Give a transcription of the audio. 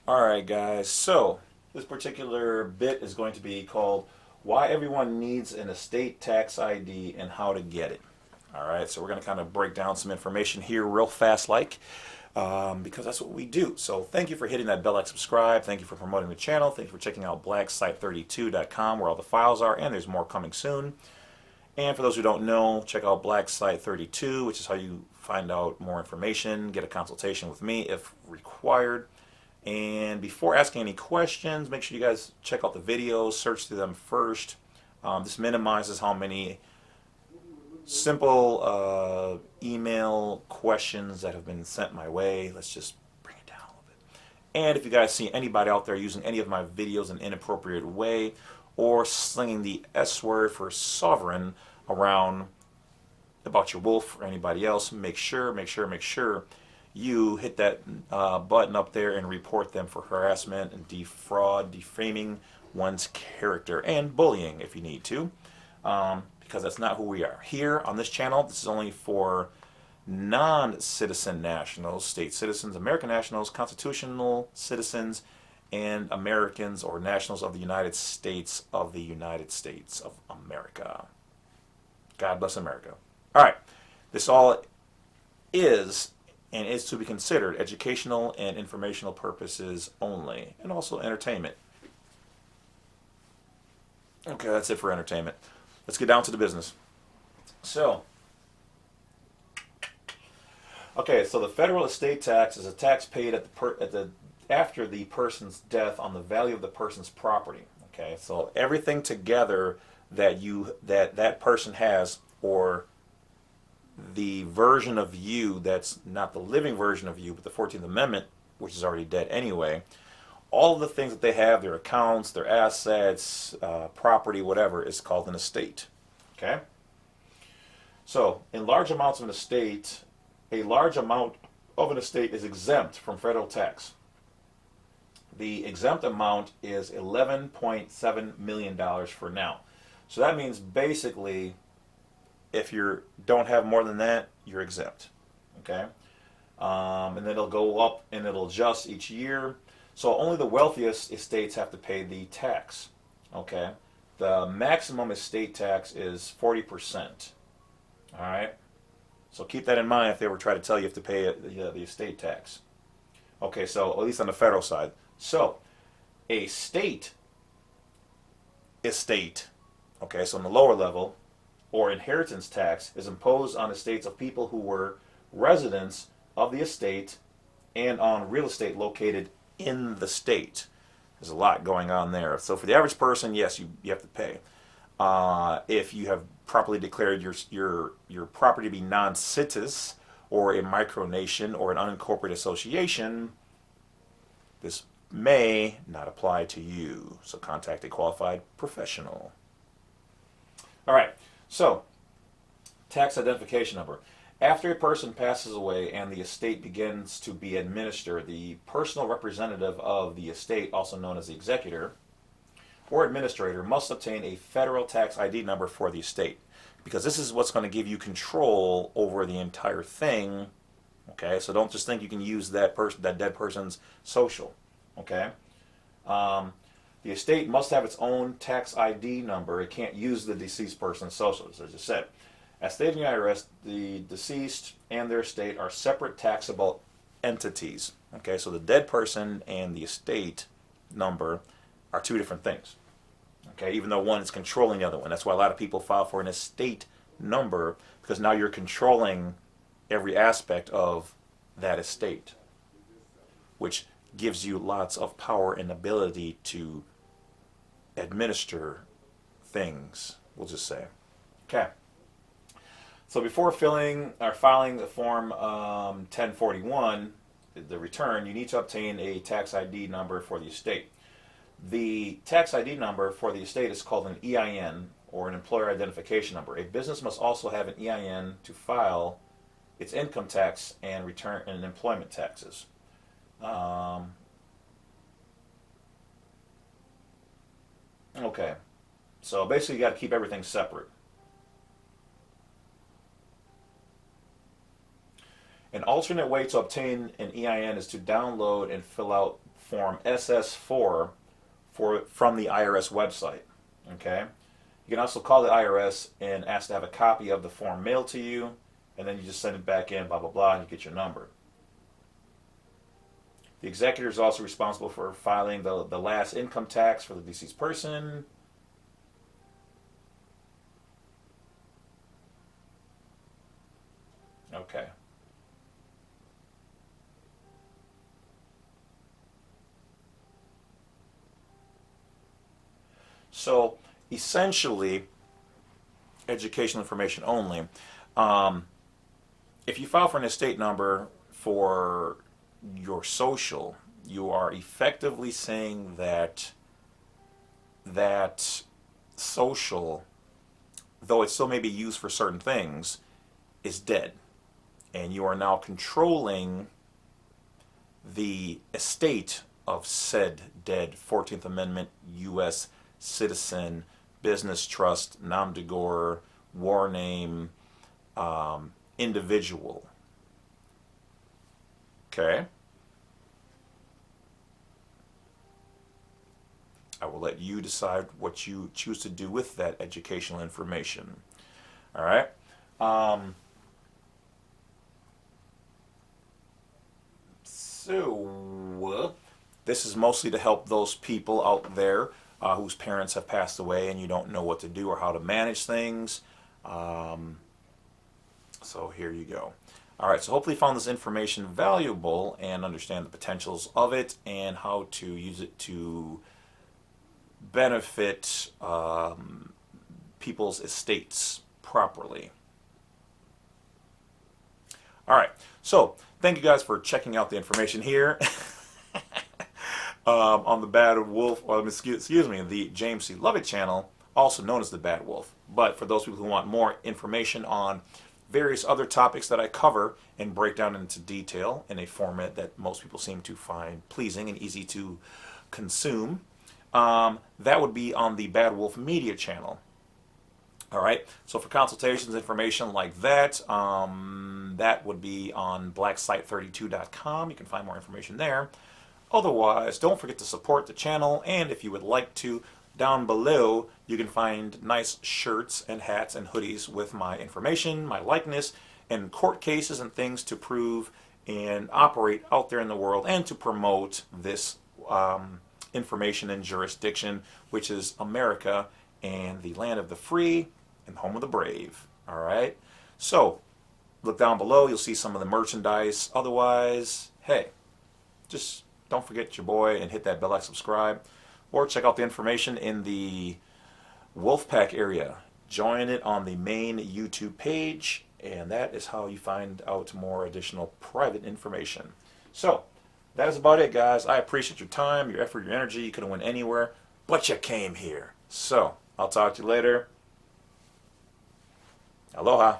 Alright guys, so this particular bit is going to be called Why Everyone Needs an Estate Tax ID and How to Get It. Alright, so we're going to kind of break down some information here real fast because that's what we do. So thank you for hitting that bell, like, subscribe. Thank you for promoting the channel. Thank you for checking out blacksite32.com where all the files are, and there's more coming soon. And for those who don't know, check out blacksite32, which is how you find out more information, get a consultation with me if required. And before asking any questions, make sure you guys check out the videos, search through them first. This minimizes how many simple email questions that have been sent my way. Let's just bring it down a little bit. And if you guys see anybody out there using any of my videos in an inappropriate way or slinging the S word for sovereign around about your wolf or anybody else, make sure you hit that button up there and report them for harassment and defaming one's character and bullying if you need to, because that's not who we are. Here on this channel, this is only for non-citizen nationals, state citizens, American nationals, constitutional citizens, and Americans or nationals of the United States of America. God bless America. All right, this all is and is to be considered educational and informational purposes only, and also entertainment. Okay, that's it for entertainment. Let's get down to the business. So, the federal estate tax is a tax paid after the person's death on the value of the person's property. Okay, so everything together that person has, or the version of you that's not the living version of you, but the 14th Amendment, which is already dead anyway, all of the things that they have, their accounts, their assets, property, whatever, is called an estate. Okay? So, a large amount of an estate is exempt from federal tax. The exempt amount is $11.7 million for now. So that means basically, if you don't have more than that, you're exempt. Okay? And then it'll go up and it'll adjust each year. So only the wealthiest estates have to pay the tax. Okay? The maximum estate tax is 40%. All right? So keep that in mind if they ever try to tell you have to pay the estate tax. Okay, so at least on the federal side. So a state estate, okay, so on the lower level, or inheritance tax is imposed on estates of people who were residents of the estate and on real estate located in the state. There's a lot going on there. So for the average person, yes, you have to pay. If you have properly declared your property to be non-situs or a micronation or an unincorporated association, this may not apply to you. So contact a qualified professional. All right. So, tax identification number. After a person passes away and the estate begins to be administered, the personal representative of the estate, also known as the executor or administrator, must obtain a federal tax ID number for the estate, because this is what's going to give you control over the entire thing. Okay, so don't just think you can use that dead person's social. Okay. The estate must have its own tax ID number. It can't use the deceased person's social, as I just said. As stated in the IRS, the deceased and their estate are separate taxable entities. Okay, so the dead person and the estate number are two different things. Okay, even though one is controlling the other one. That's why a lot of people file for an estate number, because now you're controlling every aspect of that estate, which gives you lots of power and ability to administer things, we'll just say. Okay. So before filing the form 1041, the return, you need to obtain a tax ID number for the estate. The tax ID number for the estate is called an EIN, or an employer identification number. A business must also have an EIN to file its income tax and return and employment taxes. Okay, so basically you got to keep everything separate. An alternate way to obtain an EIN is to download and fill out form SS4 from the IRS website. Okay? You can also call the IRS and ask to have a copy of the form mailed to you, and then you just send it back in, blah, blah, blah, and you get your number. The executor is also responsible for filing the last income tax for the deceased person. Okay. So essentially, educational information only. If you file for an estate number for your social, you are effectively saying that that social, though it still may be used for certain things, is dead. And you are now controlling the estate of said dead 14th Amendment U.S. citizen, business trust, nom de guerre, war name, individual. Okay? I will let you decide what you choose to do with that educational information. All right? So, this is mostly to help those people out there whose parents have passed away and you don't know what to do or how to manage things. So here you go. All right, so hopefully you found this information valuable and understand the potentials of it and how to use it to benefit people's estates properly. All right, so thank you guys for checking out the information here on the Badwolf, excuse me, the James C. Lovett channel, also known as the Badwolf. But for those people who want more information on various other topics that I cover and break down into detail in a format that most people seem to find pleasing and easy to consume, that would be on the Badwolf Media channel. All right, so for consultations, information like that, that would be on blacksite32.com. You can find more information there. Otherwise, don't forget to support the channel, and if you would like to, down below, you can find nice shirts and hats and hoodies with my information, my likeness, and court cases and things to prove and operate out there in the world and to promote this information and jurisdiction, which is America and the land of the free and home of the brave. All right? So, look down below. You'll see some of the merchandise. Otherwise, hey, just don't forget your boy and hit that bell like subscribe. Or check out the information in the Wolfpack area. Join it on the main YouTube page, and that is how you find out more additional private information. So, that is about it, guys. I appreciate your time, your effort, your energy. You could have went anywhere, but you came here. So, I'll talk to you later. Aloha.